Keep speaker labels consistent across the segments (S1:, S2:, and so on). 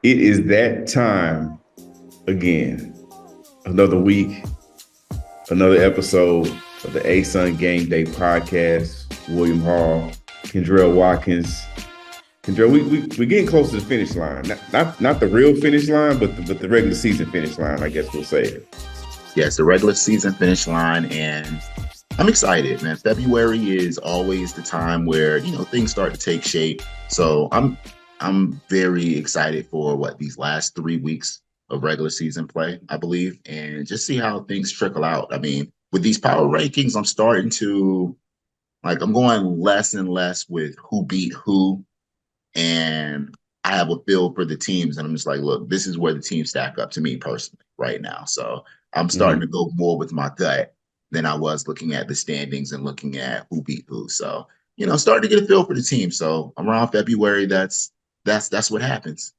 S1: It is that time again. Another week, another episode of the ASUN Gameday Podcast. William Hall Kendrell Watkins. Kendrell, we're getting close to the finish line. Not the real finish line, but the regular season finish line, I guess we'll say.
S2: Yes, the regular season finish line, and I'm excited, man. February is always the time where things start to take shape. So I'm very excited for these last 3 weeks of regular season play, I believe, and just see how things trickle out. I mean, with these power rankings, I'm starting to I'm going less and less with who beat who, and I have a feel for the teams, and I'm just like, look, this is where the teams stack up to me personally right now. So I'm starting to go more with my gut than I was looking at the standings and looking at who beat who. So, starting to get a feel for the team. So around February, that's what happens.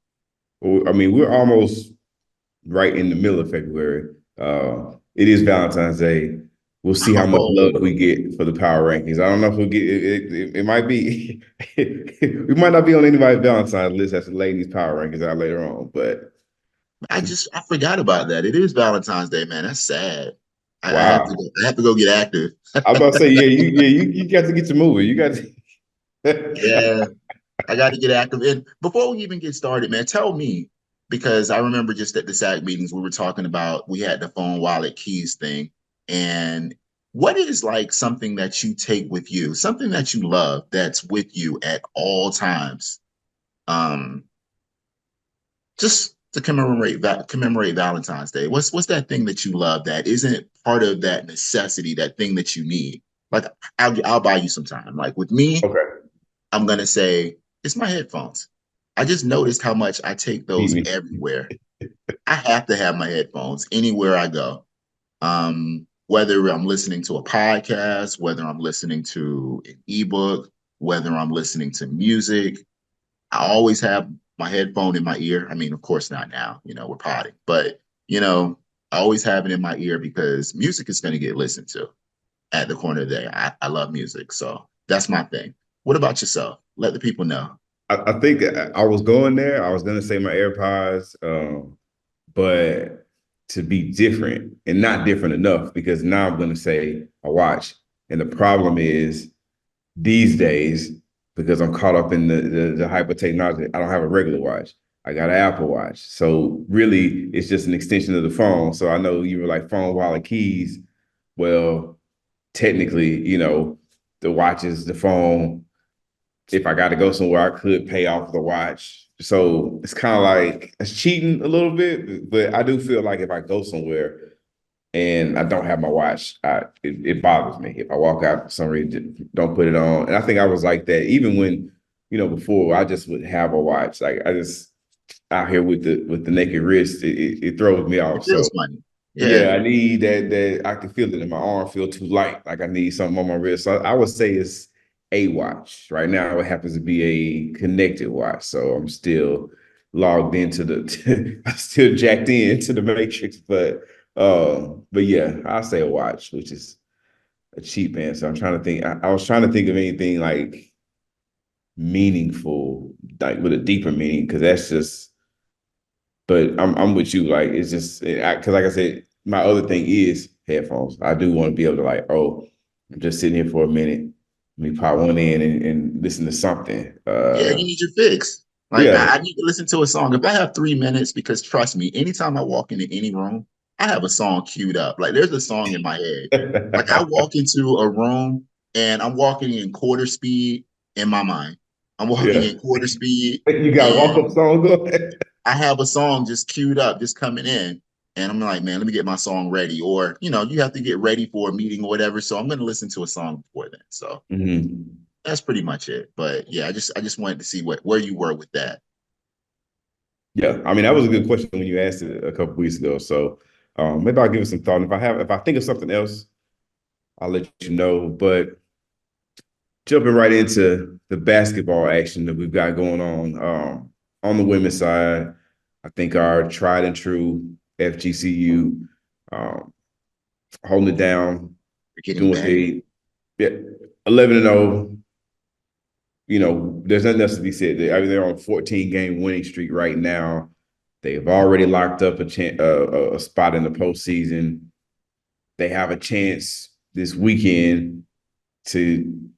S1: Well, I mean, we're almost right in the middle of February. It is Valentine's Day. We'll see how much love we get for the power rankings. I don't know if we'll get it. It might be we might not be on anybody's Valentine's list after laying these power rankings out later on. But
S2: I forgot about that. It is Valentine's Day, man. That's sad.
S1: Wow.
S2: I have to go get active.
S1: I was about to say, you got to get to moving. You got to
S2: Yeah, I got to get active. And before we even get started, man, tell me, because I remember just at the SAC meetings, we were talking about, we had the phone wallet keys thing. And what is something that you take with you, something that you love that's with you at all times? Just to commemorate Valentine's Day. What's that thing that you love that isn't part of that necessity, that thing that you need? I'll buy you some time. With me,
S1: okay.
S2: I'm gonna say it's my headphones. I just noticed how much I take those everywhere. I have to have my headphones anywhere I go. Whether I'm listening to a podcast, whether I'm listening to an ebook, whether I'm listening to music, I always have my headphone in my ear. I mean, of course not now, we're potting, but I always have it in my ear because music is going to get listened to at the corner of the day. I love music. So that's my thing. What about yourself? Let the people know.
S1: I think I was going there. I was going to say my AirPods, but to be different and not different enough, because now I'm going to say a watch. And the problem is these days, because I'm caught up in the hyper technology, I don't have a regular watch. I got an Apple Watch. So really, it's just an extension of the phone. So I know you were like phone, wallet, keys. Well, technically, the watch is the phone. If I got to go somewhere, I could pay off the watch. So it's kind of like it's cheating a little bit, but I do feel like if I go somewhere and I don't have my watch, it bothers me. If I walk out for some reason, don't put it on. And I think I was like that even when, before I just would have a watch. Like I just out here with the naked wrist, it throws me off.
S2: It feels
S1: so
S2: funny.
S1: Yeah, I need that I can feel it in my arm, feel too light. Like I need something on my wrist. So I would say it's a watch. Right now it happens to be a connected watch. So I'm still logged into I'm still jacked into the matrix, but yeah, I'll say a watch, which is a cheap answer. I'm trying to think. I was trying to think of anything like meaningful, like with a deeper meaning, because that's just. But I'm with you. Like it's just because, like I said, my other thing is headphones. I do want to be able to I'm just sitting here for a minute. Let me pop one in and listen to something.
S2: Yeah, you need your fix.
S1: Yeah.
S2: I need to listen to a song. If I have 3 minutes, because trust me, anytime I walk into any room, I have a song queued up. There's a song in my head. I walk into a room and I'm walking in quarter speed in my mind. I'm walking in quarter speed.
S1: You got a walk-up song going?
S2: I have a song just queued up, just coming in. And I'm like, man, let me get my song ready. Or, you have to get ready for a meeting or whatever. So I'm going to listen to a song before then. So that's pretty much it. But yeah, I just wanted to see where you were with that.
S1: Yeah, I mean, that was a good question when you asked it a couple weeks ago. So maybe I'll give it some thought. And if I think of something else, I'll let you know. But jumping right into the basketball action that we've got going on the women's side, I think our tried and true FGCU holding it down, doing what they 11-0. there's nothing else to be said. They're on a 14-game winning streak right now. They've already locked up a spot in the postseason. They have a chance this weekend to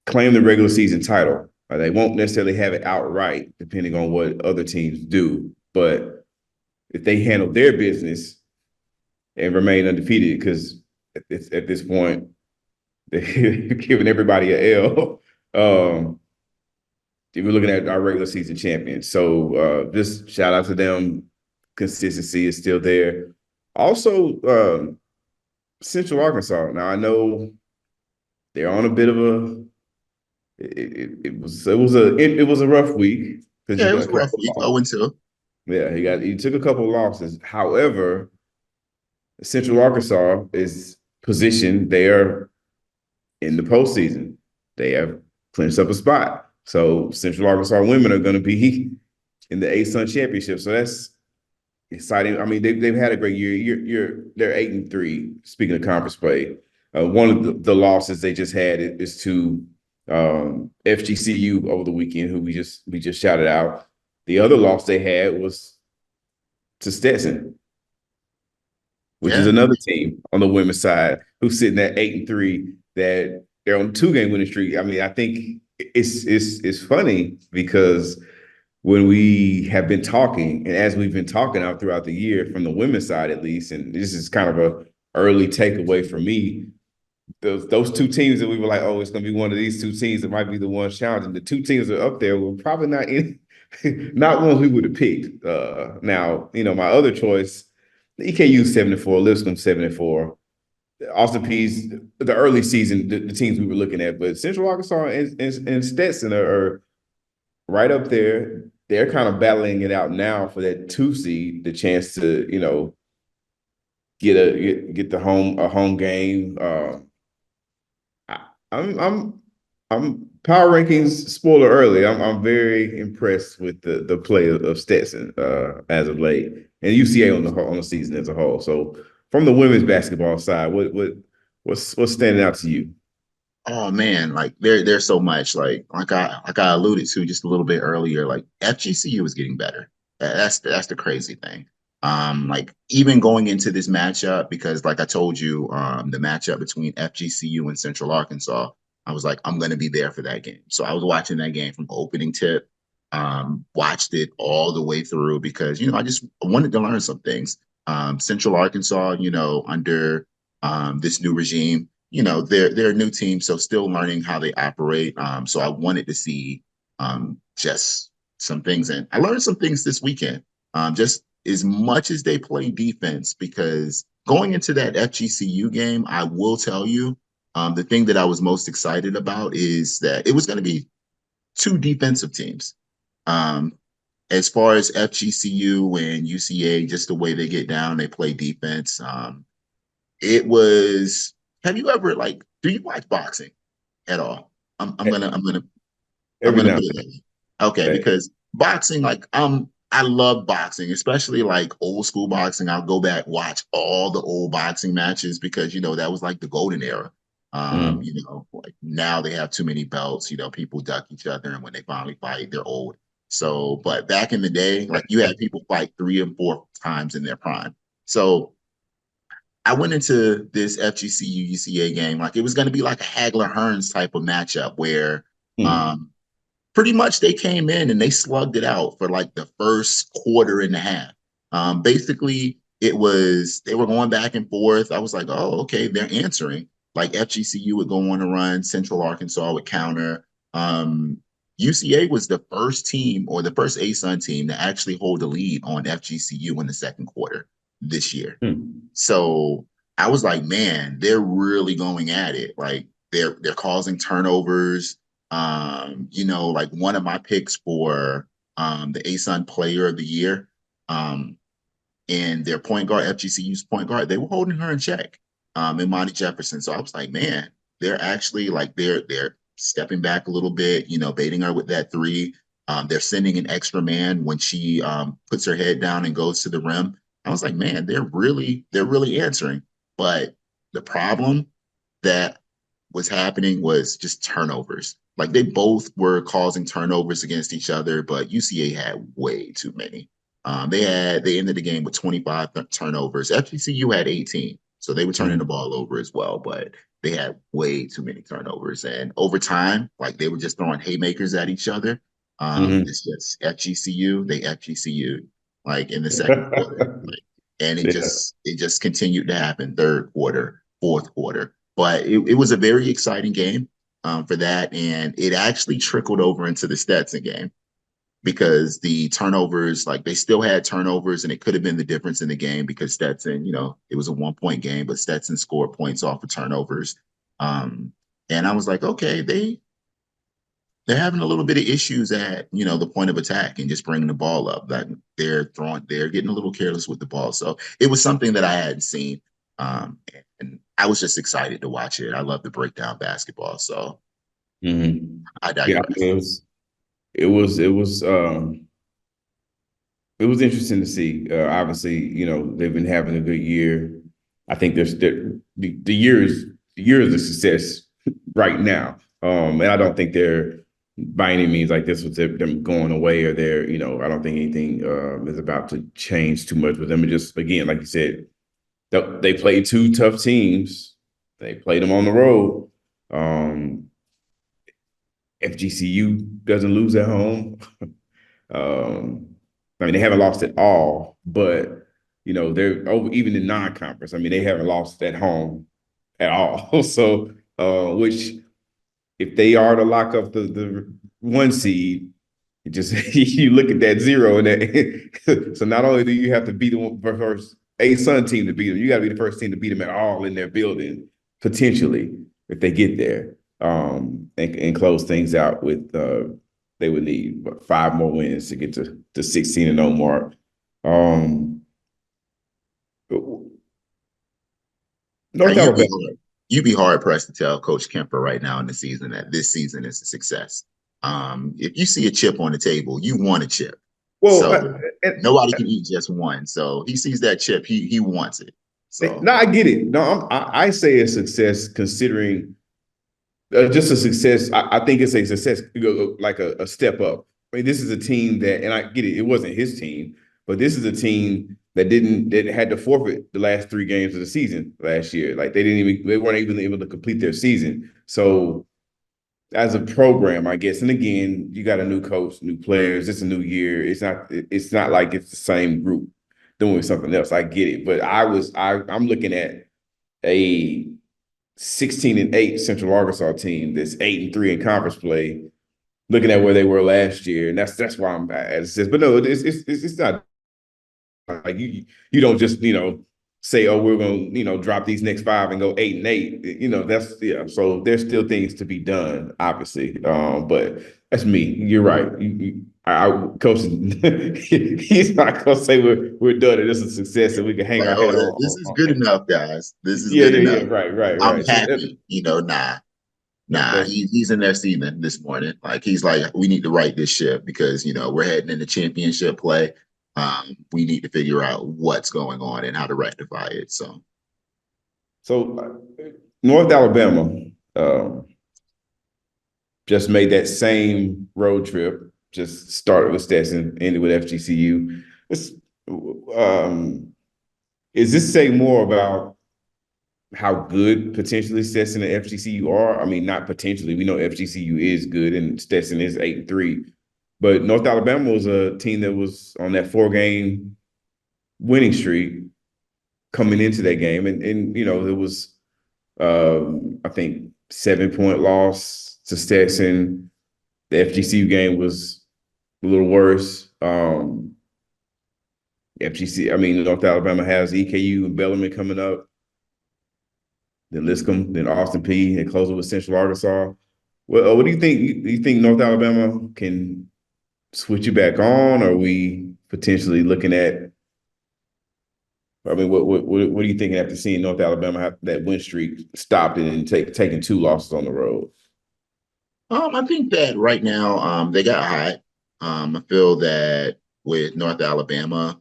S1: claim the regular season title. They won't necessarily have it outright, depending on what other teams do. But if they handle their business and remain undefeated, because at this point, they're giving everybody an L. We're looking at our regular season champions. So just shout out to them. Consistency is still there. Also, Central Arkansas. Now I know they're on a bit of a. It was a rough week because
S2: Yeah,
S1: you
S2: it
S1: got
S2: was
S1: a
S2: a rough
S1: couple
S2: week.
S1: of losses.
S2: 0-2.
S1: Yeah, he took a couple of losses. However, Central Arkansas is positioned. They are in the postseason. They have clinched up a spot. So Central Arkansas women are going to be in the ASUN championship. So that's exciting. I mean, they've had a great year. They're 8-3. Speaking of conference play, one of the losses they just had is to FGCU over the weekend, who we just shouted out. The other loss they had was to Stetson, which is
S2: Yeah.
S1: another team on the women's side who's sitting at 8-3. That they're on a 2-game winning streak. I mean, I think it's funny because when we have been talking, and as we've been talking out throughout the year, from the women's side at least, and this is kind of a early takeaway for me, those two teams that we were like, oh, it's going to be one of these two teams that might be the ones challenging. The two teams that are up there were probably not ones we would have picked. Now, my other choice, the EKU 7-4, Lipscomb 7-4. Austin Peay's the early season, the teams we were looking at, but Central Arkansas and Stetson are right up there. They're kind of battling it out now for that 2 seed, the chance to get a home game. I'm power rankings spoiler early. I'm very impressed with the play of Stetson as of late, and UCA on the season as a whole. So from the women's basketball side, what's standing out to you?
S2: Oh man, like there's so much. Like I alluded to just a little bit earlier. Like FGCU is getting better. That's the crazy thing. Like even going into this matchup, because like I told you, the matchup between FGCU and Central Arkansas, I was like, I'm gonna be there for that game. So I was watching that game from opening tip, watched it all the way through because I just wanted to learn some things. Central Arkansas, under this new regime, they're a new team, so still learning how they operate. So I wanted to see just some things, and I learned some things this weekend. Just as much as they play defense, because going into that FGCU game, I will tell you, the thing that I was most excited about is that it was going to be two defensive teams. As far as FGCU and UCA, just the way they get down, they play defense. It was. Have you ever do you watch boxing at all? I'm gonna I'm gonna I'm
S1: Every
S2: gonna
S1: now
S2: put
S1: and
S2: it in. Okay,
S1: then.
S2: because boxing, I love boxing, especially like old school boxing. I'll go back, watch all the old boxing matches because that was like the golden era.
S1: Mm.
S2: Like now they have too many belts, people duck each other, and when they finally fight, they're old. So, but back in the day, like you had people fight 3 and 4 times in their prime. So I went into this FGCU UCA game like it was going to be like a Hagler Hearns type of matchup where
S1: Mm.
S2: pretty much they came in and they slugged it out for like the first quarter and a half. Basically, it was they were going back and forth. I was like, oh, okay, they're answering. Like FGCU would go on a run, Central Arkansas would counter. UCA was the first team or the first ASUN team to actually hold the lead on FGCU in the second quarter this year.
S1: Mm.
S2: So I was like, man, they're really going at it. Like they're causing turnovers. Like one of my picks for the ASUN Player of the Year, and their point guard, FGCU's point guard, they were holding her in check, in Monty Jefferson. So I was like, man, they're actually like they're stepping back a little bit, baiting her with that three. They're sending an extra man when she puts her head down and goes to the rim. I was like, man, they're really answering. But the problem that was happening was just turnovers. Like they both were causing turnovers against each other, but UCA had way too many. They ended the game with 25 turnovers. FGCU had 18, so they were turning the ball over as well, but they had way too many turnovers. And over time, like they were just throwing haymakers at each other. It's just FGCU, they FGCU like in the second quarter. Like, and
S1: Yeah.
S2: it just continued to happen third quarter, fourth quarter. But it was a very exciting game for that. And it actually trickled over into the Stetson game because the turnovers, like they still had turnovers, and it could have been the difference in the game because Stetson, it was a 1 point game, but Stetson scored points off of turnovers. And I was like, okay, they're having a little bit of issues at the point of attack and just bringing the ball up. That they're getting a little careless with the ball. So it was something that I hadn't seen, and I was just excited to watch it. I love to break down basketball, so I
S1: Yeah,
S2: digress.
S1: it was it was it was interesting to see. Obviously, they've been having a good year. I think the year is a success right now. And I don't think they're by any means like this was them going away or they're, I don't think anything is about to change too much with them. And just again, like you said, they played two tough teams. They played them on the road. FGCU doesn't lose at home. Um, I mean, they haven't lost at all, but they're over even in non-conference. I mean, they haven't lost at home at all. So, which if they are to lock up the 1 seed, it just you look at that 0 and that. So not only do you have to beat the first ASUN team to beat them, you got to be the first team to beat them at all in their building potentially if they get there, and close things out with. They would need 5 more wins to get to the 16-0 mark. North Alabama.
S2: You'd be hard pressed to tell Coach Kemper right now in the season that this season is a success. If you see a chip on the table, you want a chip.
S1: Well,
S2: so nobody can eat just one. So he sees that chip, he wants it. So
S1: no, I get it. No, I say a success considering just a success. I think it's a success, like a step up. I mean, this is a team that, and I get it, it wasn't his team, but this is a team that had to forfeit the last 3 games of the season last year. Like they weren't even able to complete their season. So as a program, I guess, and again, you got a new coach, new players, it's a new year. It's not like it's the same group doing something else. I get it. But I'm looking at a 16-8 Central Arkansas team that's 8-3 in conference play, looking at where they were last year, and that's why I'm at. But no, it's not like you don't just say, oh, we're gonna drop these next 5 and go 8-8. That's So there's still things to be done, obviously. But that's me. You're right. Coach, he's not gonna say we're done and this is a success and we can hang our head on.
S2: This is good enough, guys. This is
S1: Yeah,
S2: good
S1: yeah,
S2: enough.
S1: yeah. Right.
S2: I'm
S1: So
S2: happy. He's in their season this morning. Like he's like, we need to right this ship because we're heading into championship play. We need to figure out what's going on and how to rectify it. So
S1: North Alabama just made that same road trip. Just started with Stetson, ended with FGCU. Is this saying more about how good potentially Stetson and FGCU are? I mean, not potentially. We know FGCU is good and Stetson is 8-3. But North Alabama was a team that was on that 4-game winning streak coming into that game. And there was, I think, 7-point loss to Stetson. The FGCU game was a little worse. North Alabama has EKU and Bellarmine coming up. Then Lipscomb, then Austin Peay, and close it with Central Arkansas. Well, what do you think? Do you think North Alabama can switch it back on? Or are we potentially looking at? I mean, what are you thinking after seeing North Alabama have that win streak stopped and taking 2 losses on the road?
S2: I think that right now they got hot. I feel that with North Alabama,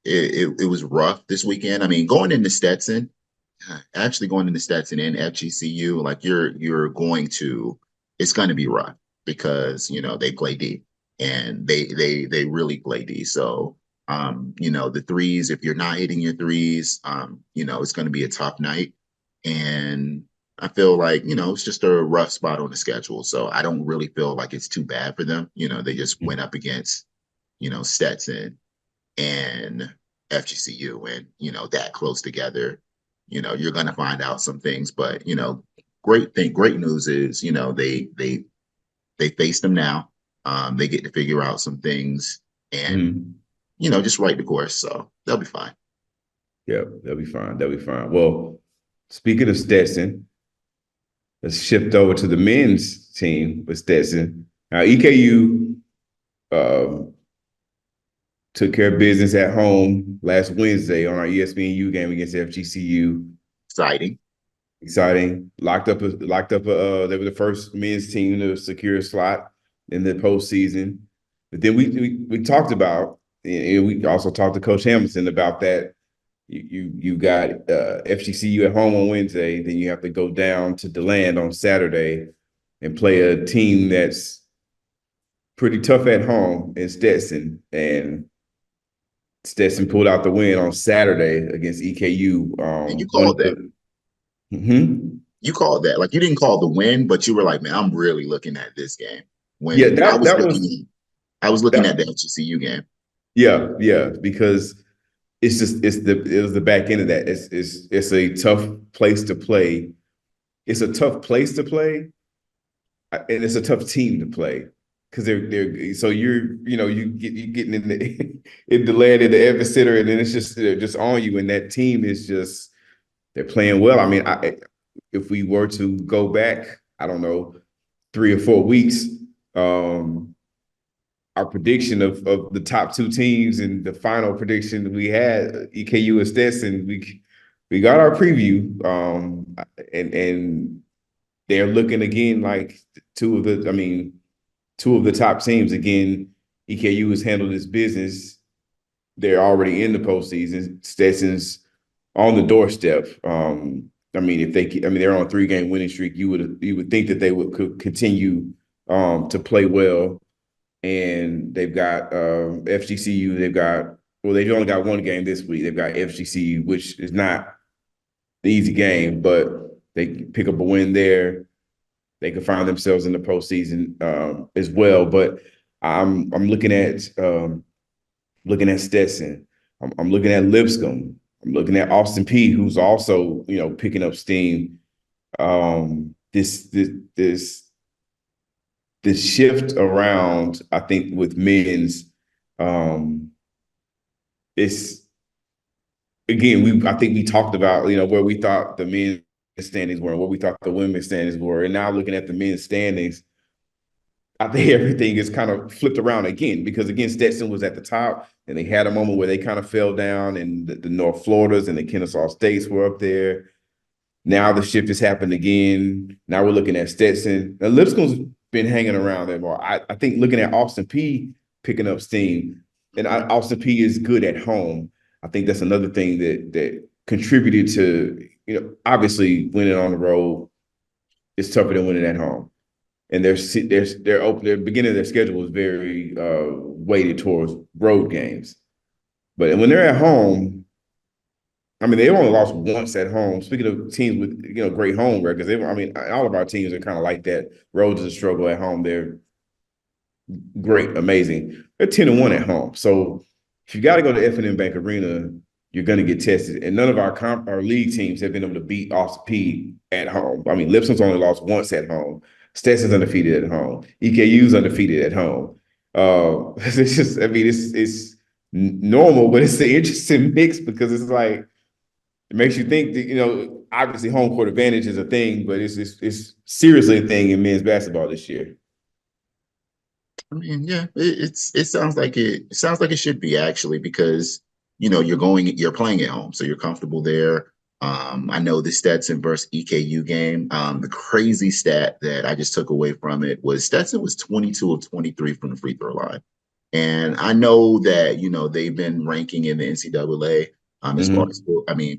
S2: it was rough this weekend. I mean, going into Stetson and FGCU, like you're going to it's going to be rough because, they play D and they really play D. So, the threes, if you're not hitting your threes, it's going to be a tough night. And I feel like, it's just a rough spot on the schedule. So I don't really feel like it's too bad for them. They just went up against, Stetson and FGCU and, that close together. You're going to find out some things, but, great news is, they face them now. They get to figure out some things and, just write the course. So they'll be fine.
S1: Yeah, they'll be fine. They'll be fine. Well, speaking of Stetson, let's shift over to the men's team with Stetson. Now, EKU took care of business at home last Wednesday on our ESPNU game against FGCU. Exciting. Locked up. They were the first men's team to secure a slot in the postseason. But then we talked about, and we also talked to Coach Hamilton about that. You got FGCU at home on Wednesday, then you have to go down to DeLand on Saturday and play a team that's pretty tough at home in Stetson. And Stetson pulled out the win on Saturday against EKU.
S2: And you called that. You called that. Like, you didn't call the win, but you were like, man, I'm really looking at this game. I was looking at the FGCU game.
S1: Yeah, because it was the back end of that. It's a tough place to play. It's a tough place to play, and it's a tough team to play because they're so you getting in the land in the epicenter, and then it's just on you, and that team is just they're playing well. I mean, if we were to go back, I don't know, 3 or 4 weeks, our prediction of the top 2 teams and the final prediction we had, EKU and Stetson, we got our preview, and they're looking again like two of the top teams. Again, EKU has handled this business. They're already in the postseason. Stetson's on the doorstep. They're on a 3-game winning streak. You would think that they could continue to play well. And they've got FGCU. They've only got 1 game this week. They've got FGCU, which is not the easy game, but they pick up a win there. They can find themselves in the postseason as well. But I'm looking at Stetson. I'm looking at Lipscomb. I'm looking at Austin Peay, who's also picking up steam. This shift around, I think, with men's, it's again. I think we talked about where we thought the men's standings were and where we thought the women's standings were, and now looking at the men's standings, I think everything is kind of flipped around again because again, Stetson was at the top, and they had a moment where they kind of fell down, and the North Floridas and the Kennesaw States were up there. Now the shift has happened again. Now we're looking at Stetson. Now Lipscomb's been hanging around there more. I think looking at Austin Peay picking up steam, and Austin Peay is good at home. I think that's another thing that contributed to, obviously winning on the road is tougher than winning at home. And their beginning of their schedule was very weighted towards road games. But when they're at home, they only lost once at home. Speaking of teams with great home records, all of our teams are kind of like that. Roads is a struggle at home. They're great, amazing. They're 10-1 at home. So if you got to go to F&M Bank Arena, you're going to get tested. And none of our league teams have been able to beat Austin Peay at home. Lipscomb's only lost once at home. Stetson's undefeated at home. EKU's undefeated at home. It's just, it's normal, but it's an interesting mix because it's like, it makes you think that, obviously home court advantage is a thing, but it's seriously a thing in men's basketball this year.
S2: Yeah, it sounds like it should be actually because, you're playing at home, so you're comfortable there. I know the Stetson versus EKU game. The crazy stat that I just took away from it was Stetson was 22 of 23 from the free throw line. And I know that, they've been ranking in the NCAA as far as,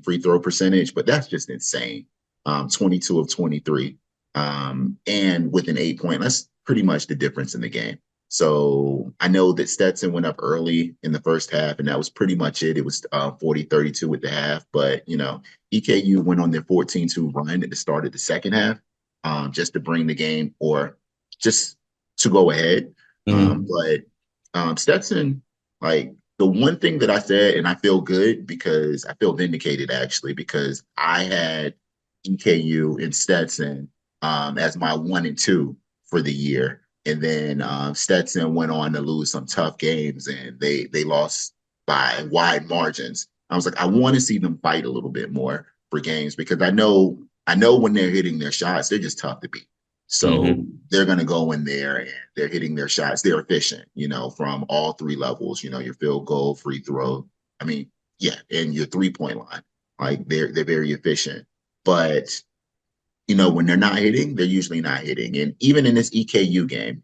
S2: free throw percentage, but that's just insane. 22 of 23. And with an 8-point, that's pretty much the difference in the game. So I know that Stetson went up early in the first half, and that was pretty much it. It was 40-32 at the half. But, EKU went on their 14-2 run at the start of the second half, just to bring the game or just to go ahead. But Stetson, like, the one thing that I said, and I feel good because I feel vindicated, actually, because I had EKU and Stetson as my 1 and 2 for the year. And then Stetson went on to lose some tough games, and they lost by wide margins. I was like, I want to see them fight a little bit more for games because I know when they're hitting their shots, they're just tough to beat. So they're going to go in there and they're hitting their shots. They're efficient, from all three levels, your field goal, free throw. I mean, yeah, and your 3-point line. Like they're very efficient. But when they're not hitting, they're usually not hitting. And even in this EKU game,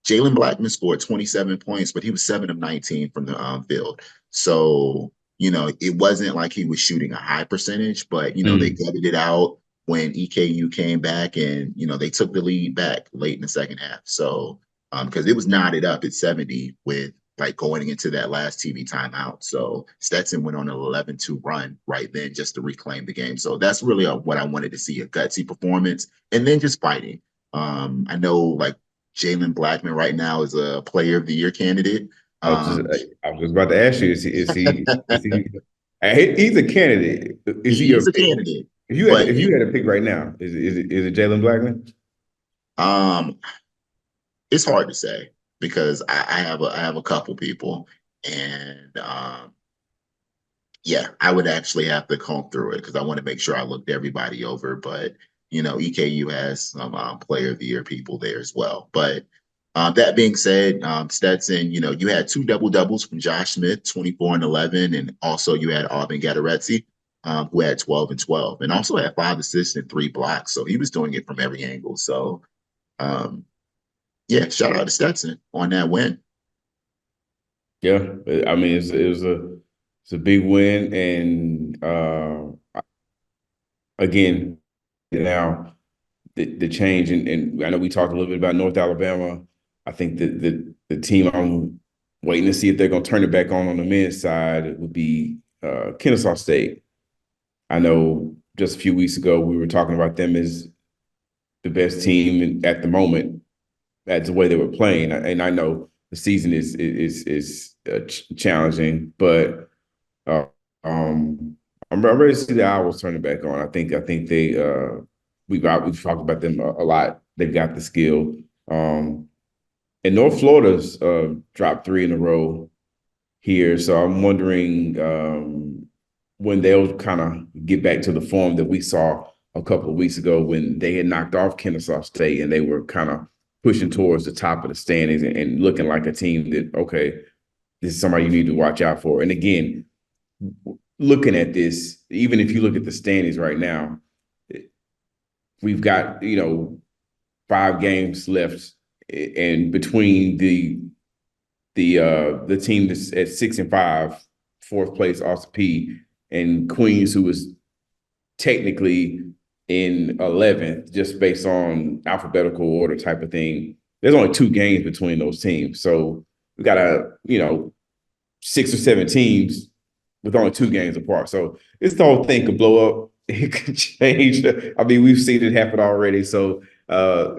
S2: Jalen Blackman scored 27 points, but he was 7 of 19 from the field. So, it wasn't like he was shooting a high percentage, but, they gutted it out when EKU came back and, they took the lead back late in the second half. So, because it was knotted up at 70 with like going into that last TV timeout. So Stetson went on an 11-2 run right then just to reclaim the game. So that's really what I wanted to see, a gutsy performance and then just fighting. I know like Jalen Blackman right now is a player of the year candidate.
S1: I was just about to ask you, is he he's a candidate.
S2: He's a candidate.
S1: If you had a pick right now, is it Jalen Blackman?
S2: It's hard to say because I have a couple people, and I would actually have to comb through it because I want to make sure I looked everybody over. But EKU has some player of the year people there as well. But that being said, Stetson, you had 2 double-doubles from Josh Smith, 24 and 11, and also you had Auburn Gadaretse, who had 12 and 12, and also had 5 assists and 3 blocks. So he was doing it from every angle. So, shout out to Stetson on that win.
S1: Yeah, I mean it's a big win, and again, now the change, and I know we talked a little bit about North Alabama. I think that the team I'm waiting to see if they're going to turn it back on the men's side would be Kennesaw State. I know just a few weeks ago we were talking about them as the best team at the moment. That's the way they were playing, and I know the season is challenging, but I'm ready to see the Owls turn it back on. I think they we've talked about them a lot. They've got the skill. And North Florida's dropped 3 in a row here, so I'm wondering when they'll kind of get back to the form that we saw a couple of weeks ago when they had knocked off Kennesaw State and they were kind of pushing towards the top of the standings and looking like a team that, okay, this is somebody you need to watch out for. And again, looking at this, even if you look at the standings right now, we've got, 5 games left, and between the team that's at 6 and 5, 4th place, Austin P, and Queens, who was technically in 11th, just based on alphabetical order type of thing. There's only 2 games between those teams. So we got 6 or 7 teams with only 2 games apart. So this whole thing could blow up. It could change. I mean, we've seen it happen already. So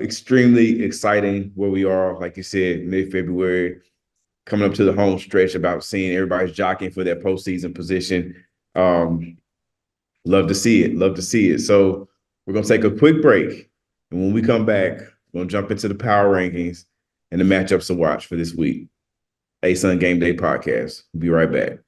S1: extremely exciting where we are, like you said, mid-February, coming up to the home stretch, about seeing everybody's jockeying for that postseason position. Love to see it. So we're going to take a quick break. And when we come back, we're going to jump into the power rankings and the matchups to watch for this week. ASUN Gameday Podcast. We'll be right back.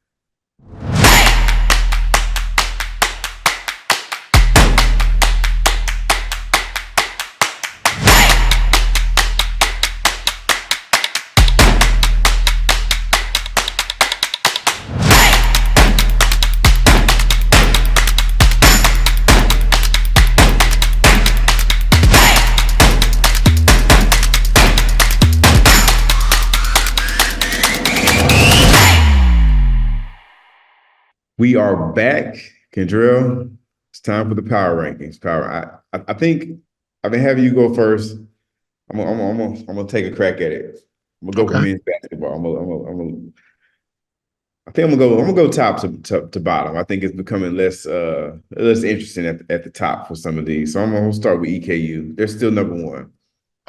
S1: We are back, Kendrell. It's time for the power rankings. I think I've been having you go first. I'm gonna take a crack at it. I'm gonna go for
S2: Okay.
S1: men's basketball. I think I'm gonna go top to bottom. I think it's becoming less interesting at the top for some of these. So I'm gonna start with EKU. They're still number one.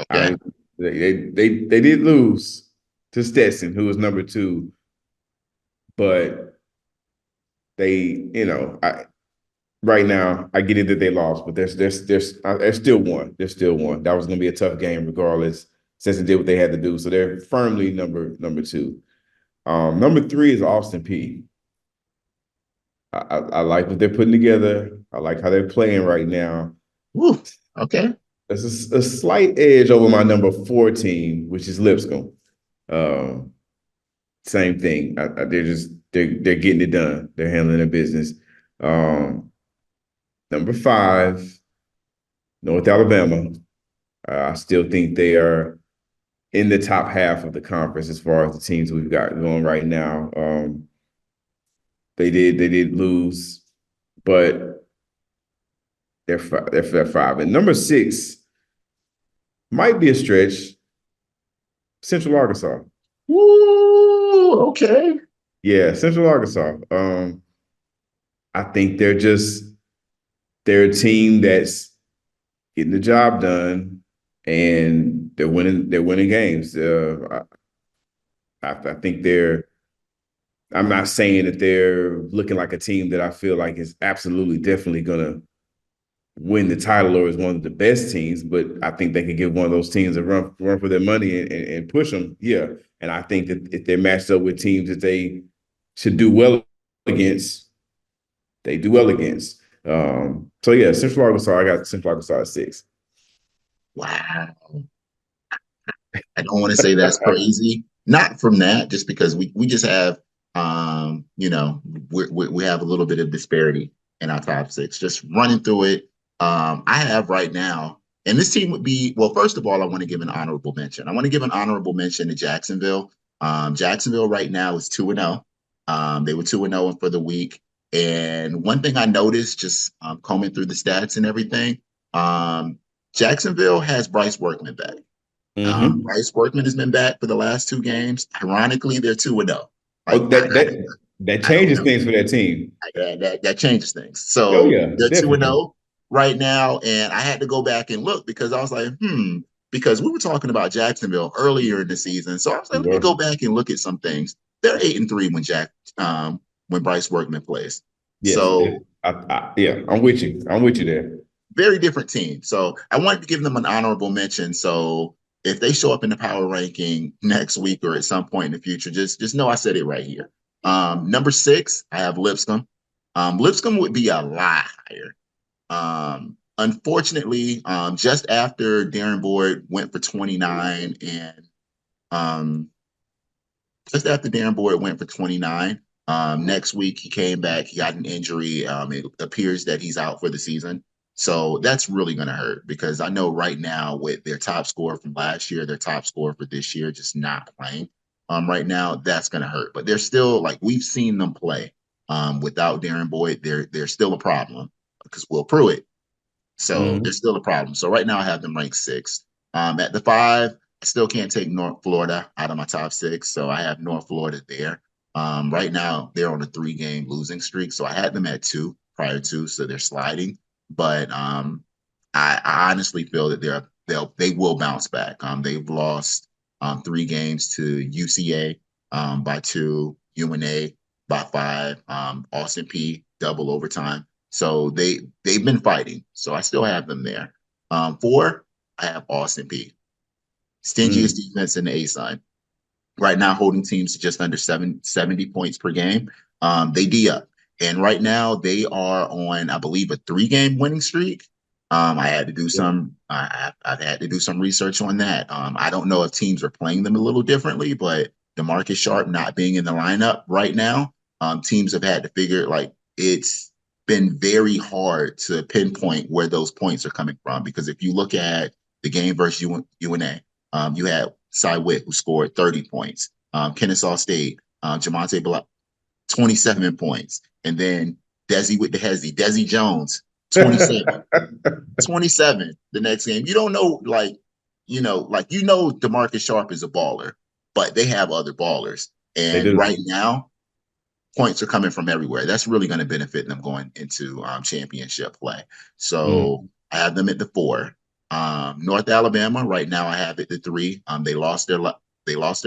S2: Okay.
S1: I they did lose to Stetson, who was number two, but right now I get it that they lost, but they're still one. They're still one. That was gonna be a tough game regardless, since they did what they had to do. So they're firmly number two. Number three is Austin P. I like what they're putting together. I like how they're playing right now.
S2: Woo. Okay.
S1: There's a slight edge over my number four team, which is Lipscomb. Um, Same thing. They're getting it done. They're handling their business. Um, Number five, North Alabama. I still think they are in the top half of the conference as far as the teams we've got going right now. They did lose, but they're five. And number six might be a stretch. Central Arkansas.
S2: Woo. Okay.
S1: Yeah, Central Arkansas. I think they're a team that's getting the job done, and they're winning games. I think they're. I'm not saying that they're looking like a team that I feel like is absolutely definitely gonna win the title or is one of the best teams, but I think they can give one of those teams a run for their money and push them. Yeah, and I think that if they're matched up with teams that they should do well against, they do well against. So yeah, Central Arkansas. I got Central Arkansas at six.
S2: Wow. I don't want to say that's crazy. Not from that, just because we just have we have a little bit of disparity in our top six. Just running through it. I have right now, and this team would be well. First of all, I want to give an honorable mention. I want to give an honorable mention to Jacksonville. Jacksonville right now is 2-0. They were 2-0 for the week. And one thing I noticed, just combing through the stats and everything, Jacksonville has Bryce Workman back.
S1: Mm-hmm.
S2: Bryce Workman has been back for the last two games. Ironically, they're 2-0.
S1: Oh,
S2: Like
S1: that
S2: I don't
S1: changes
S2: know.
S1: things for that team.
S2: That changes things.
S1: Oh
S2: So
S1: yeah,
S2: they're 2 and
S1: definitely.
S2: 0 right now, and I had to go back and look because I was like, because we were talking about Jacksonville earlier in the season. So I was like,
S1: We
S2: let me
S1: were.
S2: go back and look at some things. They're 8-3 when Bryce Workman plays.
S1: Yes.
S2: So
S1: Yeah, I'm with you. I'm with you there.
S2: very different team. So I wanted to give them an honorable mention. So if they show up in the power ranking next week or at some point in the future, just know I said it right here. Number 6, I have Lipscomb. Lipscomb would be a lot higher. Unfortunately, just after Darren Boyd went for 29 and just after Darren Boyd went for 29, next week he came back. He got an injury. It appears that he's out for the season. So that's really going to hurt because I know right now with their top scorer from last year, their top scorer for this year, just not playing. Right now, that's going to hurt. But they're still like we've seen them play. Without Darren Boyd, they're still a problem because Will Pruitt. So
S1: Mm-hmm.
S2: they're still a problem. So right now I have them ranked 6th. At the 5, I still can't take North Florida out of my top 6. So I have North Florida there. Right now they're on a 3-game losing streak. So I had them at 2 prior to, so they're sliding. But I honestly feel that they will bounce back. They've lost 3 games to UCA by 2, UNA by 5, Austin P double overtime. So they've been fighting. So I still have them there. 4, I have Austin P. Stingiest
S1: Mm-hmm.
S2: defense in the ASUN. Right now, holding teams to just under 70 points per game. They D up. And right now, they are on, I believe, a 3-game winning streak. I had to do some. I've had to do some research on that. I don't know if teams are playing them a little differently, but DeMarcus Sharp not being in the lineup right now, teams have had to figure like it's been very hard to pinpoint where those points are coming from because if you look at the game versus UNA, you had Cy Witt who scored 30 points, Kennesaw State, Jamonte Black 27 points, and then Desi with the Hezzy, Desi Jones 27. 27 the next game. You don't know, DeMarcus Sharp is a baller, but they have other ballers.
S1: They
S2: And
S1: do.
S2: right now, points are coming from everywhere. That's really going to benefit them going into championship play. So I have them at the 4. North Alabama, right now I have it at 3. They lost their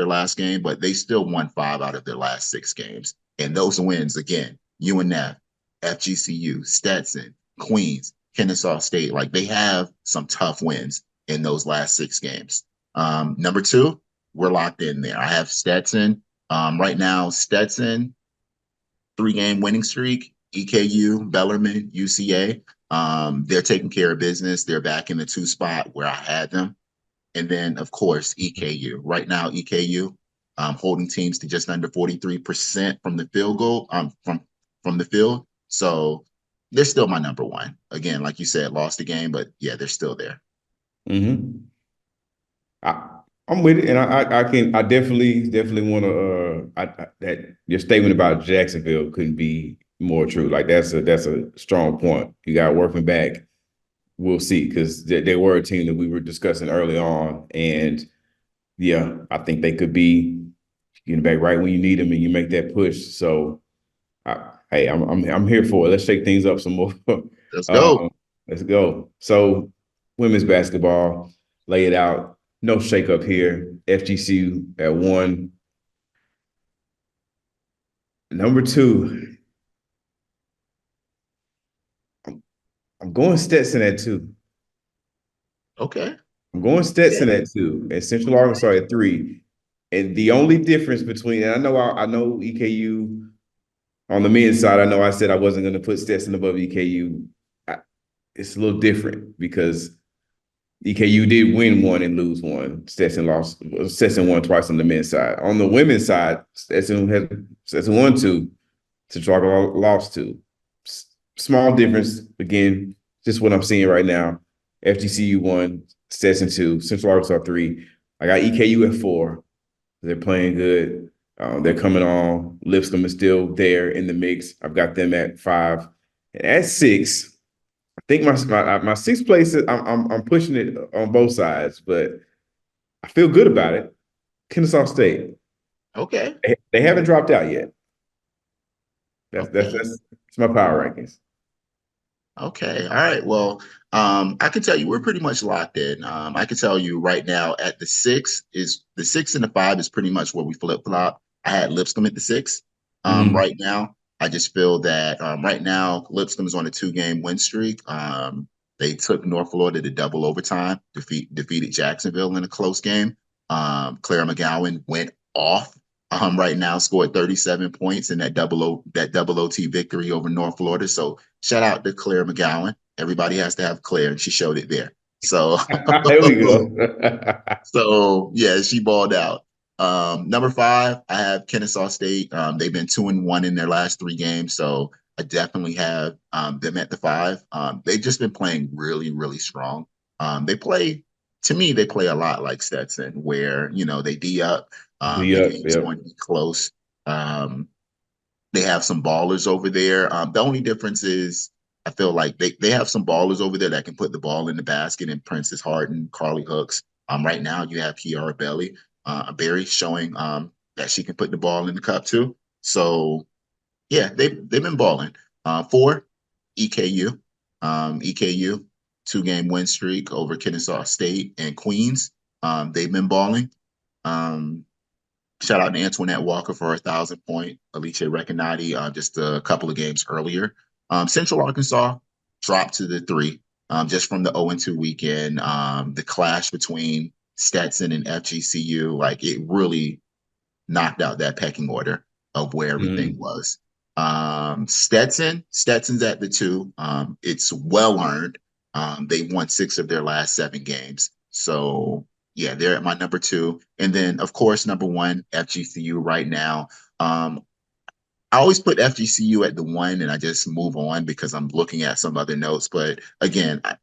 S2: last game, but they still won 5 out of their last 6 games. And those wins, again, UNF, FGCU, Stetson, Queens, Kennesaw State, like they have some tough wins in those last 6 games. Number 2, we're locked in there. I have Stetson. Right now, Stetson, 3-game winning streak. EKU, Bellarmine, UCA. They're taking care of business. They're back in the 2 spot where I had them. And then, of course, EKU. Right now, EKU holding teams to just under 43% from the field goal, from the field. So they're still my number 1. Again, like you said, lost the game, but yeah, they're still there.
S1: Mm-hmm. I'm with it, and I definitely want to. That your statement about Jacksonville couldn't be more true. Like that's a strong point. You got Workman back. We'll see, because they were a team that we were discussing early on, and yeah, I think they could be getting back right when you need them, and you make that push. So, hey, I'm here for it. Let's shake things up some more.
S2: Let's go.
S1: Let's go. So, women's basketball, lay it out. No shake up here. FGCU at 1. Number 2, I'm going Stetson at 2.
S2: Okay.
S1: I'm going Stetson at 2, and Central Arkansas at 3. And the only difference between, and I know EKU on the men's side, I know I said I wasn't going to put Stetson above EKU. It's a little different because EKU did win 1 and lose 1. Stetson won twice on the men's side. On the women's side, Stetson won 2. Central Arkansas lost 2. Small difference. Again, just what I'm seeing right now. FGCU 1, Stetson 2, Central Arkansas 3. I got EKU at 4. They're playing good. They're coming on. Lipscomb is still there in the mix. I've got them at 5. And at 6, I think my 6th place, I'm pushing it on both sides, but I feel good about it. Kennesaw State.
S2: Okay.
S1: They haven't dropped out yet. That's my power rankings.
S2: Okay. All right. Well, I can tell you we're pretty much locked in. I can tell you right now at the 6 and the 5 is pretty much where we flip flop. I had Lipscomb at the 6. Right now, I just feel that right now Lipscomb is on a 2-game win streak. They took North Florida to double overtime, defeated Jacksonville in a close game. Claira McGowan went off. Right now, scored 37 points in that double OT victory over North Florida. So shout out to Claira McGowan. Everybody has to have Claire, and she showed it there. So
S1: there we go.
S2: So yeah, she balled out. Number 5, I have Kennesaw State. They've been 2-1 in their last 3 games, so I definitely have them at the 5. They've just been playing really, really strong. They play a lot like Stetson, where they D up. The game's going to be close. They have some ballers over there. The only difference is I feel like they have some ballers over there that can put the ball in the basket, and Princess Harden, Carly Hooks. Right now, you have Kiara Berry showing that she can put the ball in the cup too. So, yeah, they've been balling. 4, EKU. EKU, 2-game win streak over Kennesaw State and Queens. They've been balling. Shout out to Antoinette Walker for her 1,000-point. Alice Recanati just a couple of games earlier. Central Arkansas dropped to the 3 just from the 0-2 weekend. The clash between Stetson and FGCU, like it really knocked out that pecking order of where everything was. Stetson's at the 2. It's well earned. They won 6 of their last 7 games. So yeah, they're at my number 2. And then, of course, number 1, FGCU right now. I always put FGCU at the 1 and I just move on because I'm looking at some other notes. But again, I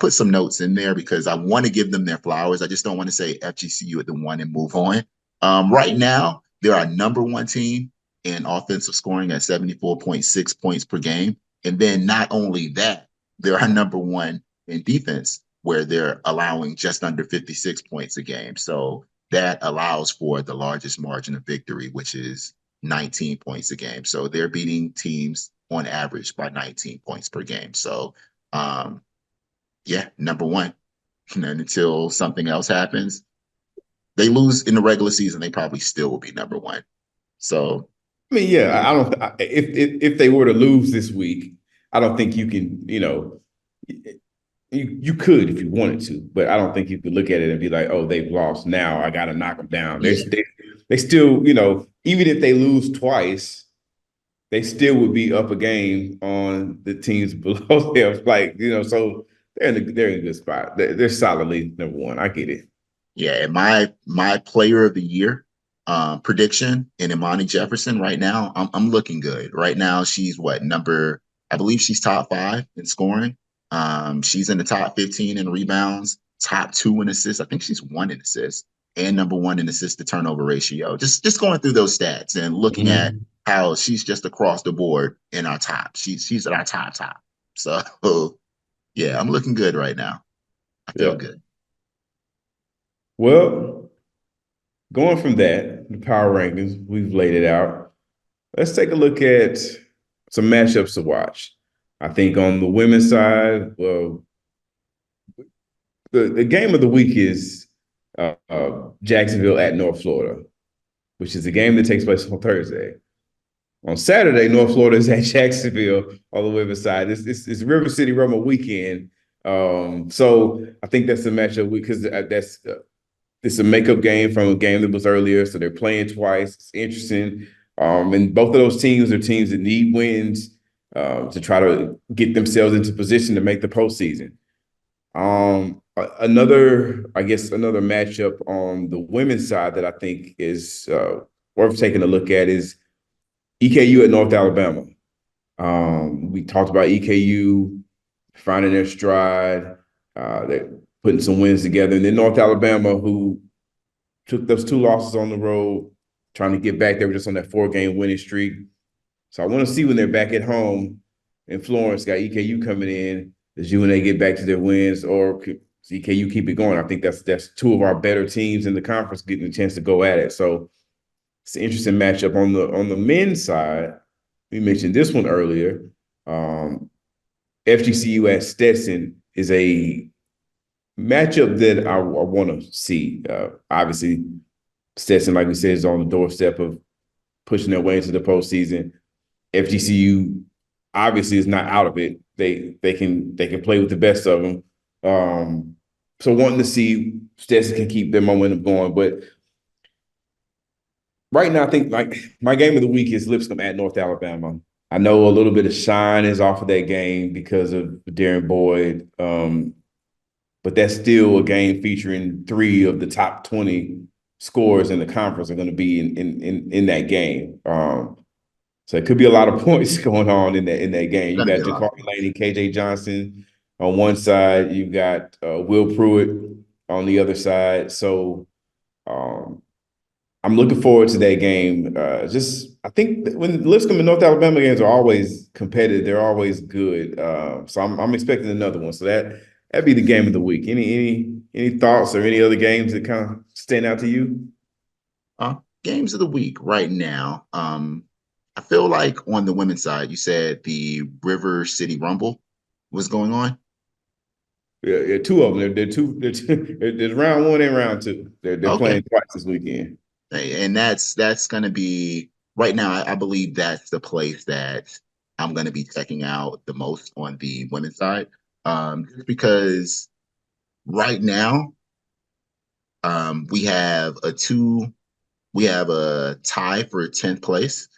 S2: put some notes in there because I want to give them their flowers. I just don't want to say FGCU at the 1 and move on. Right now, they're our number 1 team in offensive scoring at 74.6 points per game. And then not only that, they're number one in defense, where they're allowing just under 56 points a game. So that allows for the largest margin of victory, which is 19 points a game. So they're beating teams on average by 19 points per game. So, yeah, number one. And until something else happens, they lose in the regular season, they probably still will be number one. So,
S1: I mean, yeah, I don't. If they were to lose this week, I don't think you can. You could if you wanted to, but I don't think you could look at it and be like, oh, they've lost. Now I got to knock them down.
S2: yeah,
S1: They still, even if they lose twice, they still would be up a game on the teams below them. So they're in a good spot. They're solidly number one. I get it.
S2: yeah. And my player of the year prediction in Imani Jefferson right now, I'm looking good. Right now, she's I believe she's top 5 in scoring. She's in the top 15 in rebounds, top 2 in assists. I think she's 1 in assists and number 1 in assist to turnover ratio. Just going through those stats and looking at how she's just across the board in our top. She's at our top. So yeah, I'm looking good right now. I feel good.
S1: Well, going from that, the power rankings, we've laid it out. Let's take a look at some matchups to watch. I think on the women's side, well, the game of the week is Jacksonville at North Florida, which is a game that takes place on Thursday. On Saturday, North Florida is at Jacksonville on the women's side. It's River City Roma weekend. So I think that's a matchup because it's a makeup game from a game that was earlier. So they're playing twice. It's interesting. And both of those teams are teams that need wins to try to get themselves into position to make the postseason. Another matchup on the women's side that I think is worth taking a look at is EKU at North Alabama. We talked about EKU finding their stride. They're putting some wins together. And then North Alabama, who took those 2 losses on the road, trying to get back. They were just on that 4-game winning streak. So I want to see when they're back at home in Florence, got EKU coming in, as UNA get back to their wins, or EKU keep it going. I think that's 2 of our better teams in the conference getting a chance to go at it. So it's an interesting matchup. On the men's side, we mentioned this one earlier. FGCU at Stetson is a matchup that I want to see. Obviously, Stetson, like we said, is on the doorstep of pushing their way into the postseason. FGCU obviously is not out of it. They can play with the best of them. So wanting to see Stetson can keep their momentum going. But right now, I think like my game of the week is Lipscomb at North Alabama. I know a little bit of shine is off of that game because of Darren Boyd. But that's still a game featuring 3 of the top 20 scores in the conference are going to be in that game. So it could be a lot of points going on in that game. You got Jakari Lane and KJ Johnson on one side. You got Will Pruitt on the other side. So I'm looking forward to that game. I think when Lipscomb and North Alabama games are always competitive, they're always good. So I'm expecting another one. So that'd be the game of the week. Any thoughts or any other games that kind of stand out to you?
S2: Games of the week right now. I feel like on the women's side, you said the River City Rumble was going on.
S1: Yeah, 2 of them. There's round 1 and round 2. They're playing twice this weekend.
S2: And that's going to be right now. I believe that's the place that I'm going to be checking out the most on the women's side, just because right now we have a tie for 10th place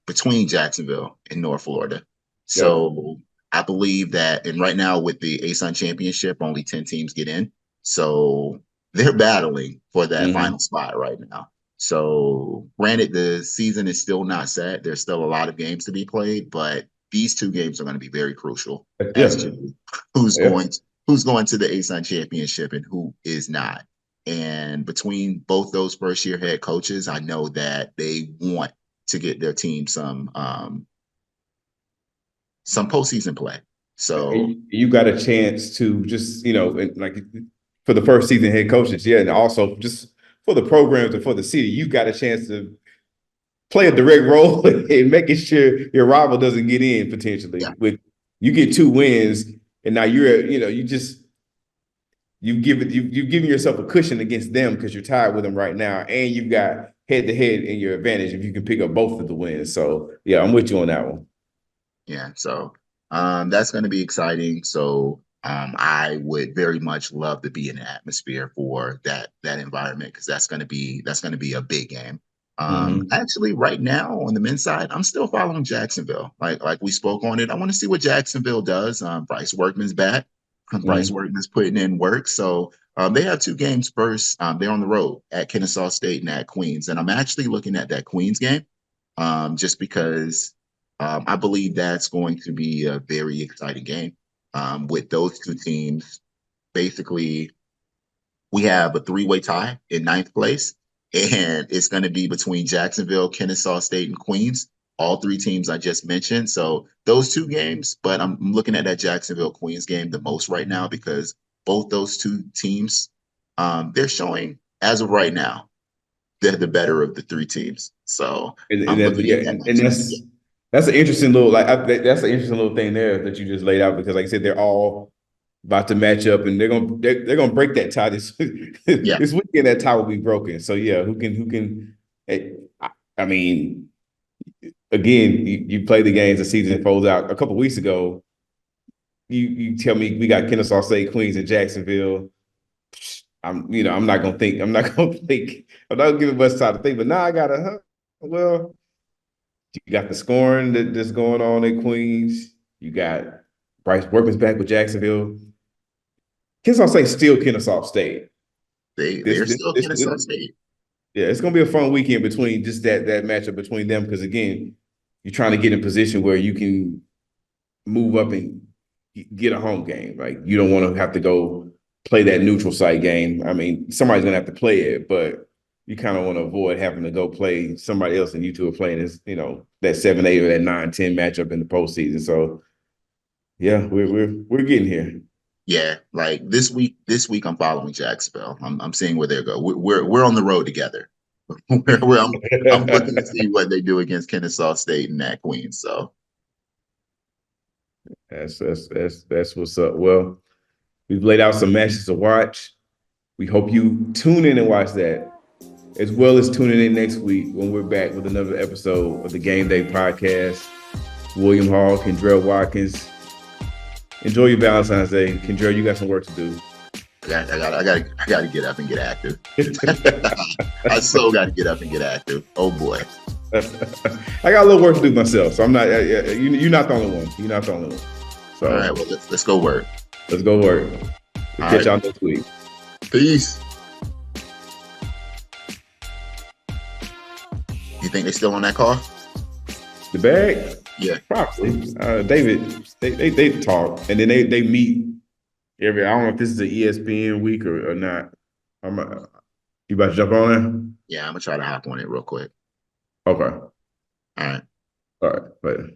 S2: between Jacksonville and North Florida. So I believe that, and right now with the ASUN Championship, only 10 teams get in. So they're battling for that final spot right now. So granted, the season is still not set. There's still a lot of games to be played, but these 2 games are going to be very crucial as to who's going to the ASUN Championship and who is not. And between both those first-year head coaches, I know that they want to get their team some some postseason play. So
S1: you got a chance to just, like for the first season head coaches, yeah, and also just for the programs and for the city, you got a chance to play a direct role in making sure your rival doesn't get in potentially.
S2: yeah,
S1: With you get 2 wins, and now you've given yourself a cushion against them because you're tied with them right now, and you've got head to head in your advantage if you can pick up both of the wins. So yeah, I'm with you on that one.
S2: yeah. So that's going to be exciting. So I would very much love to be in the atmosphere for that environment because that's going to be a big game.
S1: Mm-hmm.
S2: Actually, right now on the men's side, I'm still following Jacksonville. Like we spoke on it. I want to see what Jacksonville does. Bryce Workman's back. Bryce
S1: Mm-hmm.
S2: Workman's putting in work. So they have 2 games first. They're on the road at Kennesaw State and at Queens. And I'm actually looking at that Queens game just because I believe that's going to be a very exciting game with those 2 teams. Basically, we have a 3-way tie in 9th place, and it's going to be between Jacksonville, Kennesaw State, and Queens. All 3 teams I just mentioned. So those 2 games, but I'm looking at that Jacksonville Queens game the most right now because both those 2 teams, they're showing as of right now, they're the better of the 3 teams. So
S1: And
S2: I'm
S1: that's
S2: looking
S1: yeah,
S2: at that
S1: and
S2: matchup. Yeah.
S1: that's an interesting little that's an interesting little thing there that you just laid out because like I said, they're all about to match up and they're gonna break that tie this
S2: Yeah.
S1: this weekend. That tie will be broken. So yeah, who can? I mean, again, you play the games, the season folds out a couple of weeks ago. You tell me we got Kennesaw State, Queens, and Jacksonville. I'm not gonna think. I'm not gonna think. I'm not gonna give it much time to think. But now I gotta. Well, you got the scoring that's going on in Queens. You got Bryce Workman's back with Jacksonville. Kennesaw State still Kennesaw State.
S2: They're
S1: This,
S2: still
S1: this
S2: Kennesaw State.
S1: yeah, it's gonna be a fun weekend between just that matchup between them because again, you're trying to get in position where you can move up and get a home game. Like you don't want to have to go play that neutral site game. I mean, somebody's gonna have to play it, but you kind of want to avoid having to go play somebody else and you two are playing this, that 7-8 or that 9-10 matchup in the postseason. So yeah, we're getting here.
S2: Yeah, like this week I'm following Jacksonville. I'm seeing where they go. We're on the road together. I'm looking to see what they do against Kennesaw State and that Queens. So
S1: That's what's up. Well, we've laid out some matches to watch. We hope you tune in and watch that, as well as tuning in next week when we're back with another episode of the Game Day Podcast. William Hall, Kendrell Watkins. Enjoy your Valentine's Day. Kendrell, you got some work to do.
S2: I got to get up and get active. I so got to get up and get active. Oh boy.
S1: I got a little work to do myself, so I'm not. You're not the only one. You're not the only one. So
S2: all right, well let's go work.
S1: Let's go work. We'll catch y'all next week.
S2: Peace. You think they still on that car?
S1: The bag?
S2: Yeah,
S1: probably. David, they talk and then they meet every. I don't know if this is an ESPN week or not. You about to jump on there?
S2: yeah. I'm gonna try to hop on it real quick.
S1: Okay.
S2: All right.
S1: All right. Later.